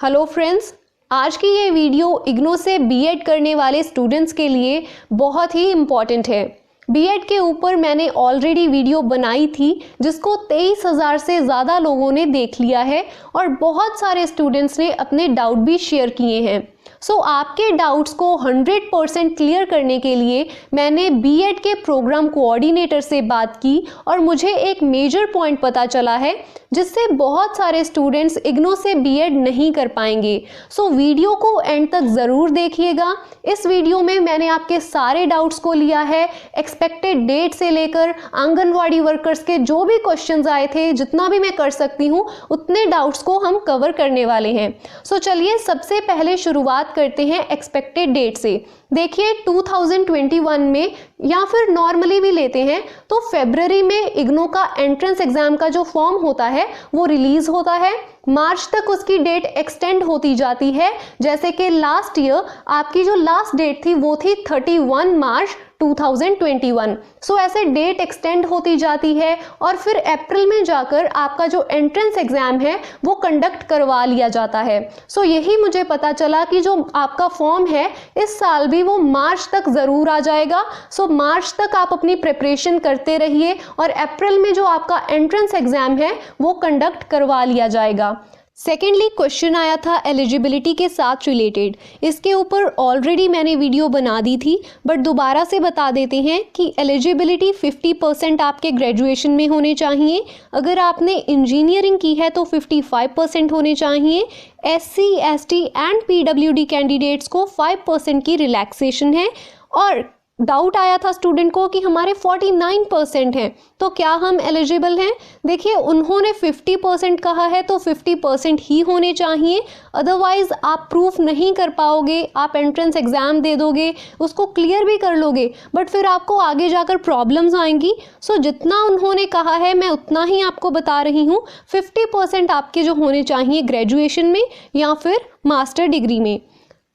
Hello friends, आज की ये वीडियो इग्नू से बीएड करने वाले स्टूडेंट्स के लिए बहुत ही इम्पॉर्टेंट है। बीएड के ऊपर मैंने ऑलरेडी वीडियो बनाई थी जिसको 23,000 से ज़्यादा लोगों ने देख लिया है और बहुत सारे स्टूडेंट्स ने अपने डाउट भी शेयर किए हैं। सो आपके डाउट्स को 100% क्लियर करने के लिए मैंने बीएड के प्रोग्राम कोऑर्डिनेटर से बात की और मुझे एक मेजर पॉइंट पता चला है जिससे बहुत सारे स्टूडेंट्स इग्नू से बीएड नहीं कर पाएंगे। सो वीडियो को एंड तक ज़रूर देखिएगा। इस वीडियो में मैंने आपके सारे डाउट्स को लिया है, एक्सपेक्टेड डेट से लेकर आंगनवाड़ी वर्कर्स के जो भी क्वेश्चंस आए थे, जितना भी मैं कर सकती हूँ उतने डाउट्स को हम कवर करने वाले हैं। सो चलिए सबसे पहले शुरुआत करते हैं एक्सपेक्टेड डेट से। देखिए 2021 में या फिर नॉर्मली भी लेते हैं तो फरवरी में इग्नू का एंट्रेंस एग्जाम का जो फॉर्म होता है वो रिलीज होता है। मार्च तक उसकी डेट एक्सटेंड होती जाती है। जैसे कि लास्ट ईयर आपकी जो लास्ट डेट थी वो थी 31 मार्च 2021। सो ऐसे डेट एक्सटेंड होती जाती है और फिर अप्रैल में जाकर आपका जो एंट्रेंस एग्जाम है वो कंडक्ट करवा लिया जाता है। सो यही मुझे पता चला कि जो आपका फॉर्म है इस साल भी वो मार्च तक ज़रूर आ जाएगा। सो मार्च तक आप अपनी प्रिपरेशन करते रहिए और अप्रैल में जो आपका एंट्रेंस एग्जाम है वो कंडक्ट करवा लिया जाएगा। सेकेंडली क्वेश्चन आया था एलिजिबिलिटी के साथ रिलेटेड। इसके ऊपर ऑलरेडी मैंने वीडियो बना दी थी बट दोबारा से बता देते हैं कि एलिजिबिलिटी 50% आपके ग्रेजुएशन में होने चाहिए। अगर आपने इंजीनियरिंग की है तो 55% होने चाहिए। SC, ST and PWD candidates को 5% की रिलैक्सेशन है। और डाउट आया था स्टूडेंट को कि हमारे 49% हैं तो क्या हम एलिजिबल हैं। देखिए उन्होंने 50% कहा है तो 50% ही होने चाहिए, अदरवाइज आप प्रूफ नहीं कर पाओगे। आप एंट्रेंस एग्जाम दे दोगे, उसको क्लियर भी कर लोगे बट फिर आपको आगे जाकर प्रॉब्लम्स आएंगी। सो जितना उन्होंने कहा है मैं उतना ही आपको बता रही हूँ। 50% आपके जो होने चाहिए ग्रेजुएशन में या फिर मास्टर डिग्री में।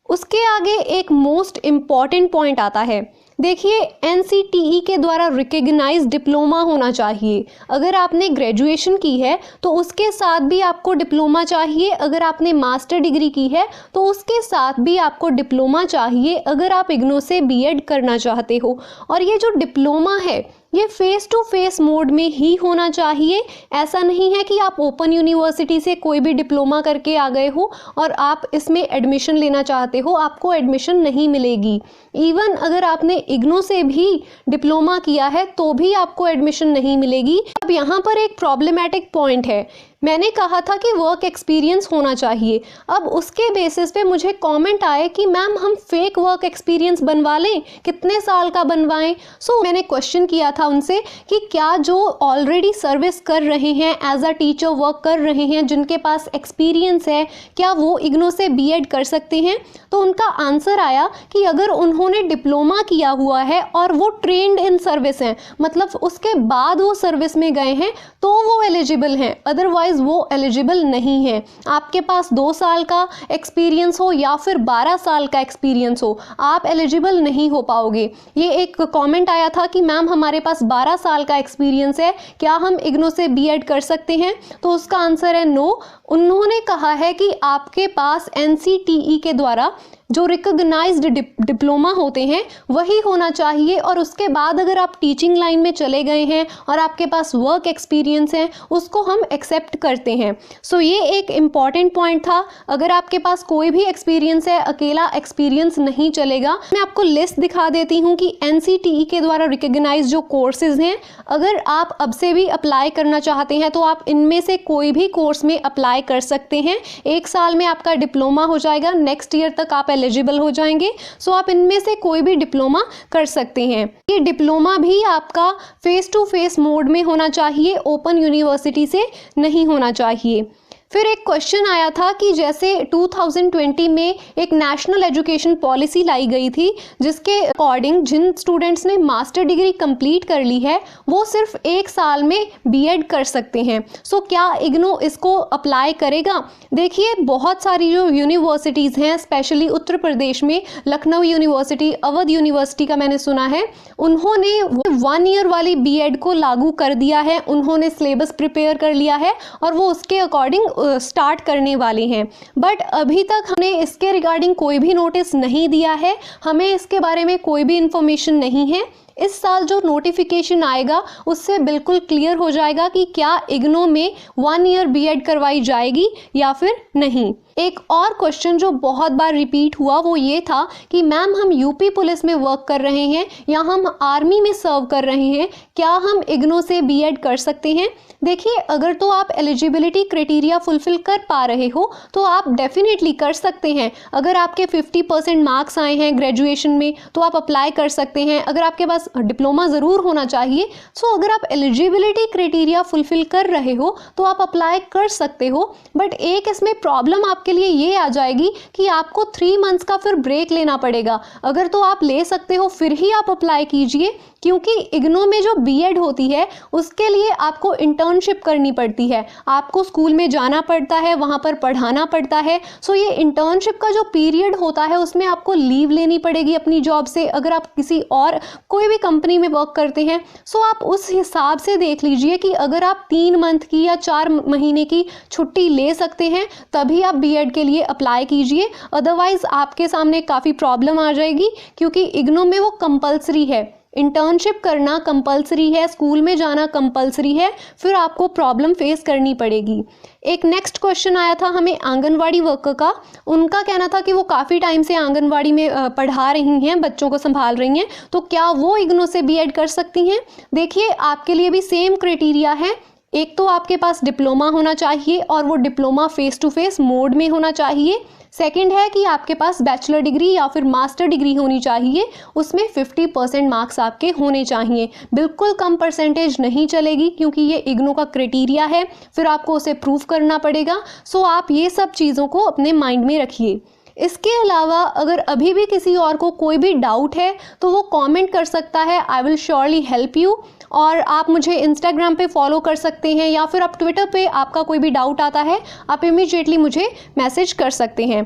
उसके आगे एक मोस्ट इम्पॉर्टेंट पॉइंट आता है। देखिए NCTE के द्वारा रिकग्नाइज डिप्लोमा होना चाहिए। अगर आपने ग्रेजुएशन की है तो उसके साथ भी आपको डिप्लोमा चाहिए। अगर आपने मास्टर डिग्री की है तो उसके साथ भी आपको डिप्लोमा चाहिए अगर आप इग्नू से बीएड करना चाहते हो। और ये जो डिप्लोमा है ये फेस टू फेस मोड में ही होना चाहिए। ऐसा नहीं है कि आप ओपन यूनिवर्सिटी से कोई भी डिप्लोमा करके आ गए हो और आप इसमें एडमिशन लेना चाहते हो, आपको एडमिशन नहीं मिलेगी। इवन अगर आपने इग्नू से भी डिप्लोमा किया है तो भी आपको एडमिशन नहीं मिलेगी। अब यहाँ पर एक प्रॉब्लमेटिक पॉइंट है। मैंने कहा था कि वर्क एक्सपीरियंस होना चाहिए। अब उसके बेसिस पे मुझे कमेंट आए कि मैम हम फेक वर्क एक्सपीरियंस बनवा लें, कितने साल का बनवाएं। सो मैंने क्वेश्चन किया था उनसे कि क्या जो ऑलरेडी सर्विस कर रहे हैं, एज अ टीचर वर्क कर रहे हैं, जिनके पास एक्सपीरियंस है, क्या वो इग्नू से बीएड कर सकते हैं। तो उनका आंसर आया कि अगर उन्होंने डिप्लोमा किया हुआ है और वो ट्रेंड इन सर्विस हैं, मतलब उसके बाद वो सर्विस में गए हैं तो वो एलिजिबल हैं, अदरवाइज वो एलिजिबल नहीं है। आपके पास 2 साल का एक्सपीरियंस हो या फिर 12 साल का एक्सपीरियंस हो, आप एलिजिबल नहीं हो पाओगे। ये एक कमेंट आया था कि मैम हमारे पास 12 साल का एक्सपीरियंस है, क्या हम इग्नू से बीएड कर सकते हैं। तो उसका आंसर है नो। उन्होंने कहा है कि आपके पास NCTE के द्वारा जो रिकॉग्नाइज्ड डिप्लोमा होते हैं वही होना चाहिए और उसके बाद अगर आप टीचिंग लाइन में चले गए हैं और आपके पास वर्क एक्सपीरियंस है उसको हम एक्सेप्ट करते हैं। सो ये एक इम्पॉर्टेंट पॉइंट था। अगर आपके पास कोई भी एक्सपीरियंस है, अकेला एक्सपीरियंस नहीं चलेगा। मैं आपको लिस्ट दिखा देती हूँ कि NCTE के द्वारा रिकॉग्नाइज जो कोर्सेज हैं, अगर आप अब से भी अप्लाई करना चाहते हैं तो आप इनमें से कोई भी कोर्स में अप्लाई कर सकते हैं। 1 साल में आपका डिप्लोमा हो जाएगा, नेक्स्ट ईयर तक आप एलिजिबल हो जाएंगे। सो आप इनमें से कोई भी डिप्लोमा कर सकते हैं। ये डिप्लोमा भी आपका फेस टू फेस मोड में होना चाहिए, ओपन यूनिवर्सिटी से नहीं होना चाहिए। फिर एक क्वेश्चन आया था कि जैसे 2020 में एक नेशनल एजुकेशन पॉलिसी लाई गई थी जिसके अकॉर्डिंग जिन स्टूडेंट्स ने मास्टर डिग्री कंप्लीट कर ली है वो सिर्फ 1 साल में बीएड कर सकते हैं। सो क्या इग्नू इसको अप्लाई करेगा। देखिए बहुत सारी जो यूनिवर्सिटीज़ हैं, स्पेशली उत्तर प्रदेश में लखनऊ यूनिवर्सिटी, अवध यूनिवर्सिटी का मैंने सुना है, उन्होंने 1 ईयर वाली बीएड को लागू कर दिया है। उन्होंने सिलेबस प्रिपेयर कर लिया है और वो उसके अकॉर्डिंग स्टार्ट करने वाले हैं। बट अभी तक हमने इसके रिगार्डिंग कोई भी नोटिस नहीं दिया है, हमें इसके बारे में कोई भी इंफॉर्मेशन नहीं है। इस साल जो नोटिफिकेशन आएगा उससे बिल्कुल क्लियर हो जाएगा कि क्या इग्नो में 1 ईयर बीएड करवाई जाएगी या फिर नहीं। एक और क्वेश्चन जो बहुत बार रिपीट हुआ वो ये था कि मैम हम यूपी पुलिस में वर्क कर रहे हैं या हम आर्मी में सर्व कर रहे हैं, क्या हम इग्नो से बीएड कर सकते हैं? देखिए, अगर तो आप एलिजिबिलिटी क्राइटेरिया फुलफिल कर पा रहे हो तो आप डेफिनेटली कर सकते हैं। अगर आपके 50% मार्क्स आए हैं ग्रेजुएशन में तो आप अप्लाई कर सकते हैं। अगर आपके पास डिप्लोमा ज़रूर होना चाहिए। सो अगर आप एलिजिबिलिटी क्राइटेरिया फुलफिल कर रहे हो तो आप अप्लाई कर सकते हो। बट एक इसमें प्रॉब्लम आपके लिए ये आ जाएगी कि आपको 3 मंथ्स का फिर ब्रेक लेना पड़ेगा। अगर तो आप ले सकते हो फिर ही आप अप्लाई कीजिए, क्योंकि इग्नो में जो बीएड होती है उसके लिए आपको इंटर्नशिप करनी पड़ती है। आपको स्कूल में जाना पड़ता है, वहाँ पर पढ़ाना पड़ता है। सो ये इंटर्नशिप का जो पीरियड होता है उसमें आपको लीव लेनी पड़ेगी अपनी जॉब से, अगर आप किसी और कोई भी कंपनी में वर्क करते हैं। सो आप उस हिसाब से देख लीजिए कि अगर आप 3 मंथ की या 4 महीने की छुट्टी ले सकते हैं तभी आप बीएड के लिए अप्लाई कीजिए। अदरवाइज आपके सामने काफ़ी प्रॉब्लम आ जाएगी, क्योंकि इग्नो में वो कंपलसरी है, इंटर्नशिप करना कंपलसरी है, स्कूल में जाना कंपलसरी है, फिर आपको प्रॉब्लम फेस करनी पड़ेगी। एक नेक्स्ट क्वेश्चन आया था हमें आंगनवाड़ी वर्कर का। उनका कहना था कि वो काफ़ी टाइम से आंगनवाड़ी में पढ़ा रही हैं, बच्चों को संभाल रही हैं, तो क्या वो इग्नो से बीएड कर सकती हैं? देखिए, आपके लिए भी सेम क्राइटेरिया है। एक तो आपके पास डिप्लोमा होना चाहिए और वो diploma face to face mode में होना चाहिए। सेकंड है कि आपके पास बैचलर डिग्री या फिर मास्टर डिग्री होनी चाहिए, उसमें 50% मार्क्स आपके होने चाहिए। बिल्कुल कम परसेंटेज नहीं चलेगी, क्योंकि ये इग्नो का क्राइटेरिया है, फिर आपको उसे प्रूव करना पड़ेगा। सो आप ये सब चीज़ों को अपने माइंड में रखिए। इसके अलावा अगर अभी भी किसी और को कोई भी डाउट है तो वो कमेंट कर सकता है, I will surely help you. और आप मुझे इंस्टाग्राम पे फॉलो कर सकते हैं या फिर आप ट्विटर पे आपका कोई भी डाउट आता है आप इमीडिएटली मुझे मैसेज कर सकते हैं।